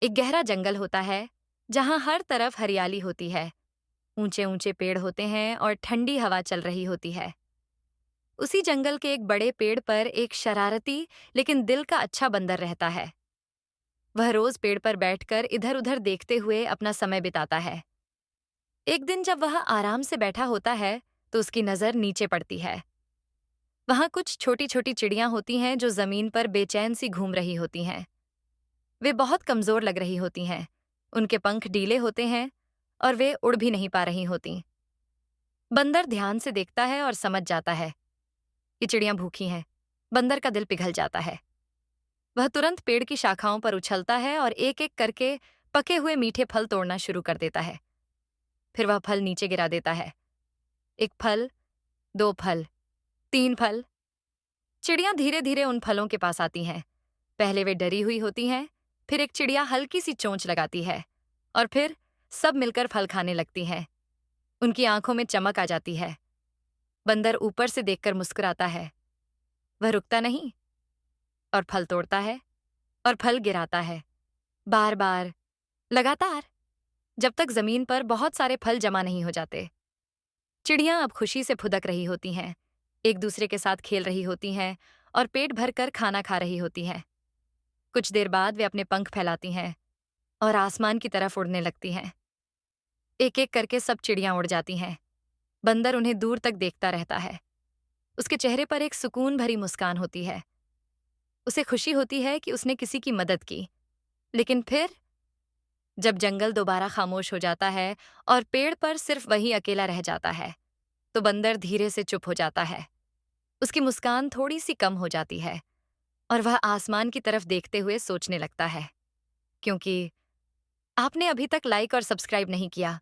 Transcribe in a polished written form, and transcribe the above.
एक गहरा जंगल होता है जहां हर तरफ हरियाली होती है। ऊंचे ऊंचे पेड़ होते हैं और ठंडी हवा चल रही होती है। उसी जंगल के एक बड़े पेड़ पर एक शरारती लेकिन दिल का अच्छा बंदर रहता है। वह रोज पेड़ पर बैठकर इधर उधर देखते हुए अपना समय बिताता है। एक दिन जब वह आराम से बैठा होता है तो उसकी नजर नीचे पड़ती है। वहां कुछ छोटी छोटी चिड़ियां होती हैं जो जमीन पर बेचैन सी घूम रही होती हैं। वे बहुत कमजोर लग रही होती हैं। उनके पंख ढीले होते हैं और वे उड़ भी नहीं पा रही होती। बंदर ध्यान से देखता है और समझ जाता है कि चिड़ियां भूखी हैं। बंदर का दिल पिघल जाता है। वह तुरंत पेड़ की शाखाओं पर उछलता है और एक एक करके पके हुए मीठे फल तोड़ना शुरू कर देता है। फिर वह फल नीचे गिरा देता है। एक फल, दो फल, तीन फल। चिड़ियां धीरे धीरे उन फलों के पास आती हैं। पहले वे डरी हुई होती हैं, फिर एक चिड़िया हल्की सी चोंच लगाती है और फिर सब मिलकर फल खाने लगती हैं। उनकी आंखों में चमक आ जाती है। बंदर ऊपर से देखकर मुस्कुराता है। वह रुकता नहीं और फल तोड़ता है और फल गिराता है, बार बार, लगातार, जब तक जमीन पर बहुत सारे फल जमा नहीं हो जाते। चिड़ियां अब खुशी से फुदक रही होती हैं, एक दूसरे के साथ खेल रही होती हैं और पेट भरकर खाना खा रही होती हैं। कुछ देर बाद वे अपने पंख फैलाती हैं और आसमान की तरफ उड़ने लगती हैं। एक एक करके सब चिड़ियां उड़ जाती हैं। बंदर उन्हें दूर तक देखता रहता है। उसके चेहरे पर एक सुकून भरी मुस्कान होती है। उसे खुशी होती है कि उसने किसी की मदद की। लेकिन फिर जब जंगल दोबारा खामोश हो जाता है और पेड़ पर सिर्फ वही अकेला रह जाता है, तो बंदर धीरे से चुप हो जाता है। उसकी मुस्कान थोड़ी सी कम हो जाती है और वह आसमान की तरफ देखते हुए सोचने लगता है, क्योंकि आपने अभी तक लाइक और सब्सक्राइब नहीं किया